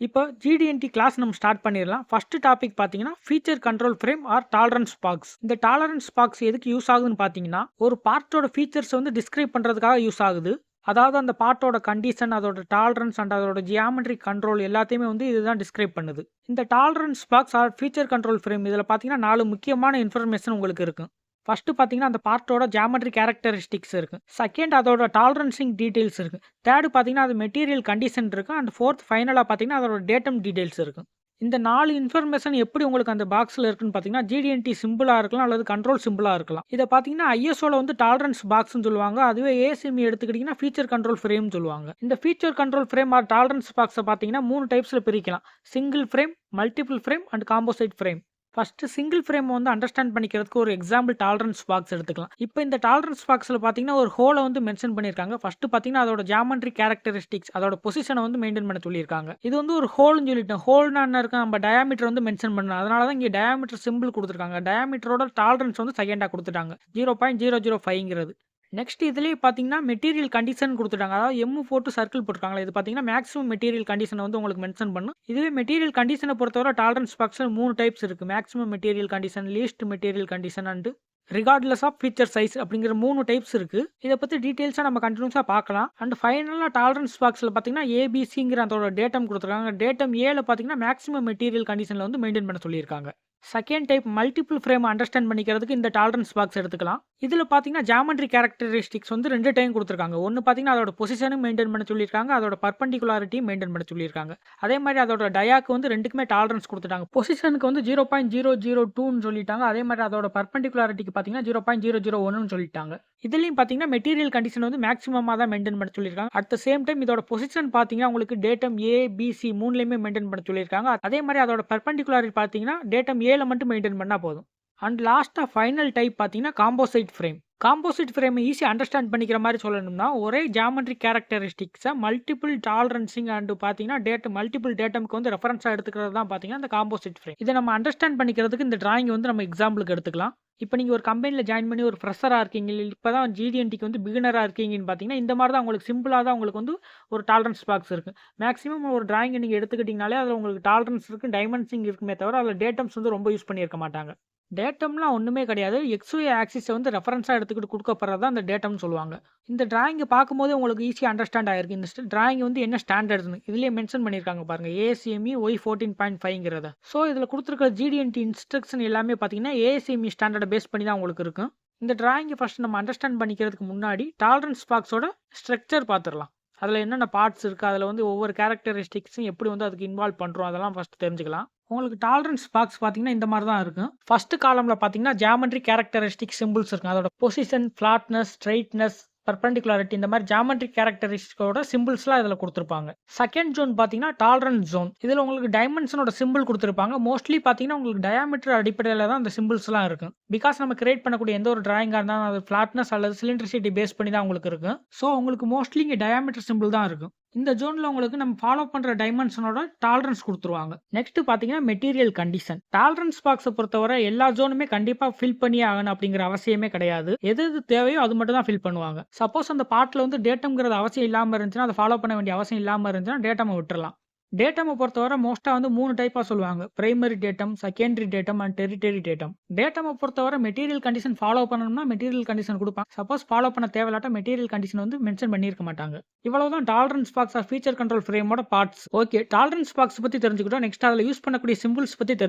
இப்போ GD&T class நம்ம start பண்ணிடலாம். ஃபர்ஸ்ட் டாபிக் பார்த்தீங்கன்னா, feature control frame or tolerance box. இந்த டாலரன்ஸ் பாக்ஸ் எதுக்கு யூஸ் ஆகுதுன்னு பார்த்தீங்கன்னா, ஒரு பார்ட்டோட ஃபீச்சர்ஸ் வந்து டிஸ்கிரைப் பண்ணுறதுக்காக யூஸ் ஆகுது. அதாவது அந்த பார்ட்டோட கண்டிஷன், அதோட டாலரன்ஸ் அண்ட் அதோட ஜியாமெட்ரிக் கண்ட்ரோல் எல்லாத்தையுமே வந்து இதுதான் டிஸ்கிரைப் பண்ணுது. இந்த tolerance box or feature control frame இதில் பார்த்தீங்கன்னா 4 முக்கியமான இன்ஃபர்மேஷன் உங்களுக்கு இருக்கும். ஃபர்ஸ்ட் பார்த்தீங்கன்னா அந்த பார்ட்டோட ஜியாமெட்ரிக் கேரக்டரிஸ்டிக்ஸ் இருக்கு. செகண்ட் அதோட டாலரன்சிங் டீடைல்ஸ் இருக்கு. தேர்ட் பார்த்தீங்கன்னா அது மெட்டீரியல் கண்டிஷன் இருக்கு. அண்ட் ஃபோர்த் ஃபைனலாக பார்த்தீங்கன்னா அதோட டேட்டம் டீடைல்ஸ் இருக்கு. இந்த 4 இன்ஃபர்மேஷன் எப்படி உங்களுக்கு அந்த பாக்ஸில் இருக்குன்னு பார்த்தீங்கன்னா GD&T சிம்பிளாக இருக்கலாம் அல்லது கண்ட்ரோல் சிம்பிளாக இருக்கலாம். இதை பார்த்தீங்கன்னா ISOல வந்து டாலரன்ஸ் பாக்ஸ்னு சொல்லுவாங்க. அதுவே ASME எடுத்துக்கிட்டிங்கன்னா ஃபீச்சர் கண்ட்ரோல் ஃப்ரேம் சொல்லுவாங்க. இந்த feature control frame or tolerance பாக்ஸை பார்த்தீங்கன்னா 3 டைப்ஸில் பிரிக்கலாம். Single frame, multiple frame and composite frame. First single frame வந்து அண்டர்ஸ்டாண்ட் பண்ணிக்கிறதுக்கு ஒரு எக்ஸாம்பிள் டாலரன்ஸ் பாக்ஸ் எடுத்துக்கலாம். இப்போ இந்த டாலரன்ஸ் பாக்ஸில் பார்த்தீங்கன்னா ஒரு ஹோலை வந்து மென்ஷன் பண்ணியிருக்காங்க. ஃபர்ஸ்ட் பார்த்தீங்கன்னா அதோட ஜியாமெட்ரிக் கேரக்டரிஸ்டிக்ஸ், அதோட பொசிஷனை வந்து மெயின்டைன் பண்ண சொல்லியிருக்காங்க. இது வந்து ஒரு ஹோல்னு சொல்லிட்டோம். ஹோல்னா என்ன இருக்கு, நம்ம டயாமீட்டர் வந்து மென்ஷன் பண்ணலாம். அதனால தான் இங்கே டயாமீட்டர் சிம்பிள் கொடுத்துருக்காங்க. டயாமீட்டரோட டாலரன்ஸ் வந்து செகண்டாக கொடுத்துட்டாங்க, 0.005ங்கிறது. நெக்ஸ்ட் இதுலேயே பார்த்தீங்கன்னா மெட்டீரியல் கண்டிஷன் கொடுத்துட்டாங்க. அதாவது எம்மு போட்டு சர்க்கிள் போட்டுருக்காங்க. இது பார்த்தீங்கன்னா மேக்ஸிமம் மெட்டீரியல் கண்டிஷனை வந்து உங்களுக்கு மென்ஷன் பண்ணும். இதுவே மெட்டீரியல் கண்டிஷனை பொறுத்தவரை டாலரன்ஸ் பாக்ஸில் 3 டைப்ஸ் இருக்குது. Maximum material condition, least material condition and regardless of feature size அப்படிங்கிற 3 டைப்ஸ் இருக்குது. இதை பற்றி டீட்டெயில்ஸாக நம்ம கண்டினியூஸாக பார்க்கலாம். அண்ட் ஃபைனலாக டாலரன்ஸ் பாக்ஸில் பார்த்தீங்கன்னா ABCங்கிற அதோட டேட்டம் கொடுத்துருக்காங்க. டேட்டம் ஏல பார்த்தீங்கன்னா மேக்ஸிமம் மெட்டீரியல் கண்டிஷனில் வந்து மெயின்டைன் பண்ண சொல்லியிருக்காங்க. Second type multiple frame understand பண்ணிக்கிறதுக்கு இந்த டாலரன்ஸ் பாக்ஸ் எடுத்துக்கலாம். இதில் பார்த்தீங்கன்னா ஜியாமெட்ரிக் கேரக்டரிஸ்டிக்ஸ் வந்து 2 டைம் கொடுத்துருக்காங்க. ஒன்று பார்த்தீங்கன்னா அதோட பொசிஷனும் மெயின்டைன் பண்ண சொல்லியிருக்காங்க, அதோட பர்பண்டிகுலாரிட்டியும் மெயின்டைன் பண்ண சொல்லியிருக்காங்க. அதே மாதிரி அதோட டயாக்கு வந்து 2க்குமே டாலரன்ஸ் கொடுத்துட்டாங்க. பொசிஷனுக்கு வந்து 0.002ன்னு சொல்லிட்டாங்க. அதே மாதிரி அதோட பர்பண்டிகுலாரிட்டிக்கு பார்த்தீங்கன்னா 0.001ன்னு சொல்லிட்டாங்க. இதுலையும் பார்த்தீங்கன்னா மெட்டீரியல் கண்டிஷன் வந்து மேக்ஸிமமாக தான் மெயின்டைன் பண்ண சொல்லியிருக்காங்க. அட் த சேம் டைம் இதோட பொசிஷன் பார்த்தீங்கன்னா உங்களுக்கு டேட்டம் ABC 3லையுமே மெயின்டைன் பண்ண சொல்லியிருக்காங்க. அதே மாதிரி அதோட பர்பண்டிகுலாரிட்டி பார்த்தீங்கன்னா டேட்டம் ஏல மட்டும் மெயின்டைன் பண்ணால் போதும். அண்ட் லாஸ்ட்டாக ஃபைனல் டைப் பார்த்தீங்கன்னா காம்போசைட் ஃப்ரேம். காம்போசைட் ஃப்ரேம் ஈஸியாக அண்டர்ஸ்டாண்ட் பண்ணிக்கிற மாதிரி சொல்லணும்னா ஒரே ஜியாமெட்ரிக் கேரக்டரிஸ்டிக்ஸை மல்டிபிள் டாலரன்சிங் அண்ட் பார்த்தீங்கன்னா மல்டிபிள் டேட்டமுக்கு வந்து ரெஃபரன்ஸாக எடுத்துக்கிறது தான் பார்த்தீங்கன்னா இந்த காம்போசைட் ஃப்ரேம். இதை நம்ம அண்டர்ஸ்டாண்ட் பண்ணிக்கிறதுக்கு இந்த டிராயிங் வந்து நம்ம எக்ஸாம்பிளுக்கு எடுத்துக்கலாம். இப்போ நீங்கள் ஒரு கம்பெனியில் ஜாயின் பண்ணி ஒரு ஃப்ரெஷராக இருக்கீங்க, இப்போ தான் GD&Tக்கு வந்து பிகினராக இருக்கீங்கன்னு பார்த்தீங்கன்னா இந்த மாதிரி தான் உங்களுக்கு சிம்பிளாக தான் உங்களுக்கு வந்து ஒரு டாலரன்ஸ் பாக்ஸ் இருக்குது. மேக்ஸிமம் ஒரு டிராயிங்கை நீங்கள் எடுத்துக்கிட்டிங்கனாலே அதில் உங்களுக்கு டாலரன்ஸ் இருக்குது, டைமென்ஷனிங் இருக்குமே தவிர அதில் டேட்டம்ஸ் வந்து ரொம்ப யூஸ் பண்ணியிருக்க மாட்டாங்க. டேட்டம்லாம் ஒன்றுமே கிடையாது. XY ஆக்சிஸை வந்து ரெஃபரன்ஸாக எடுத்துக்கிட்டு கொடுக்கப்படுறது தான் அந்த டேட்டம்னு சொல்லுவாங்க. இந்த டிராயிங்கை பார்க்கும்போது உங்களுக்கு ஈஸியாக அண்டர்ஸ்டாண்ட் ஆயிருக்கு. இந்த டிராயிங் வந்து என்ன ஸ்டாண்டர்ட்னு இதுலேயே மென்ஷன் பண்ணியிருக்காங்க பாருங்கள், ASME Y14.5ங்கிறத. ஸோ இதில் கொடுத்துருக்க GD&T இன்ஸ்ட்ரக்ஷன் எல்லாமே பார்த்தீங்கன்னா ASME ஸ்டாண்டர்டை பேஸ் பண்ணி தான் உங்களுக்கு இருக்கும். இந்த டிராயிங்கை ஃபர்ஸ்ட் நம்ம அண்டர்ஸ்டாண்ட் பண்ணிக்கிறதுக்கு முன்னாடி டாலரன்ஸ் பாக்ஸோட ஸ்ட்ரக்சர் பார்த்துடலாம். அதில் என்னென்ன பார்ட்ஸ் இருக்குது, அதில் வந்து ஒவ்வொரு கேரக்டரிஸ்டிக்ஸும் எப்படி வந்து அதுக்கு இன்வால்வ் பண்ணுறோம் அதெல்லாம் ஃபஸ்ட் தெரிஞ்சுக்கலாம். உங்களுக்கு டாலரன்ஸ் பாக்ஸ் பார்த்தீங்கன்னா இந்த மாதிரி தான் இருக்கும். ஃபர்ஸ்ட் காலமில் பார்த்தீங்கன்னா ஜியாமெட்ரிக் கேரக்டரிஸ்டிக் சிம்பிள்ஸ் இருக்கும். அதோட பொசிஷன், ஃப்ளாட்னஸ், ஸ்ட்ரைட்னஸ், பர்பண்டிகுலாரிட்டி இந்த மாதிரி ஜியாமெட்ரிக் கேரக்டரிஸ்டிக்கோட சிம்பிள்ஸ்லாம் இதில் கொடுத்துருப்பாங்க. செகண்ட் ஜோன் பார்த்தீங்கன்னா டாலரன்ஸ் ஜோன். இதில் உங்களுக்கு டைமென்ஷனோட சிம்பிள் கொடுத்துருப்பாங்க. மோஸ்ட்லி பார்த்தீங்கன்னா உங்களுக்கு டயாமீட்டர் அடிப்படையில் தான் அந்த சிம்பிள்ஸ்லாம் இருக்கும். பிகாஸ் நம்ம கிரியேட் பண்ணக்கூடிய எந்த ஒரு டிராயிங்காக இருந்தாலும் அது ஃப்ளாட்னஸ் அல்லது சிலிண்ட்ரிசிட்டி பேஸ் பண்ணி தான் உங்களுக்கு இருக்கும். ஸோ உங்களுக்கு மோஸ்ட்லி இங்கே டயாமீட்டர் சிம்பிள் தான் இருக்கும். இந்த ஜோனில் உங்களுக்கு நம்ம ஃபாலோ பண்ணுற டைமென்ஷனோட டாலரன்ஸ் கொடுத்துருவாங்க. நெக்ஸ்ட் பார்த்தீங்கன்னா மெட்டீரியல் கண்டிஷன். டாலரன்ஸ் பாக்ஸை பொறுத்தவரை எல்லா ஜோனுமே கண்டிப்பாக ஃபில் பண்ணியே ஆகணும் அப்படிங்கிற அவசியமே கிடையாது. எது எது தேவையோ அது மட்டும் தான் ஃபில் பண்ணுவாங்க. சப்போஸ் அந்த பார்ட்டில் வந்து டேட்டம்ங்கிறது அவசியம் இல்லாமல் இருந்துச்சுன்னா, அதை ஃபாலோ பண்ண வேண்டிய அவசியம் இல்லாமல் இருந்துச்சுன்னா டேட்டமை விட்டுறலாம். டேட்டமை பொறுத்தவரை மோஸ்ட்டாக வந்து 3 டைப்பாக சொல்லுவாங்க. Primary datum, secondary datum and tertiary datum. டேட்டமை பொறுத்தவரை மெட்டீரியல் கண்டிஷன் ஃபாலோ பண்ணணும்னா மெட்டீரியல் கண்டிஷன் கொடுப்பாங்க. சப்போஸ் ஃபாலோ பண்ண தேவையில்லாட்ட மெட்டீரியல் கண்டிஷன் வந்து மென்ஷன் பண்ணியிருக்க மாட்டாங்க. இவ்வளவுதான் tolerance box or feature control ஃப்ரேமோட பார்ட்ஸ். ஓகே, டாலரன்ஸ் பாக்ஸ் பற்றி தெரிஞ்சுக்கிட்டோம். நெக்ஸ்ட் அதில் யூஸ் பண்ணக்கூடிய சிம்பிள்ஸ் பற்றி தெரிஞ்சு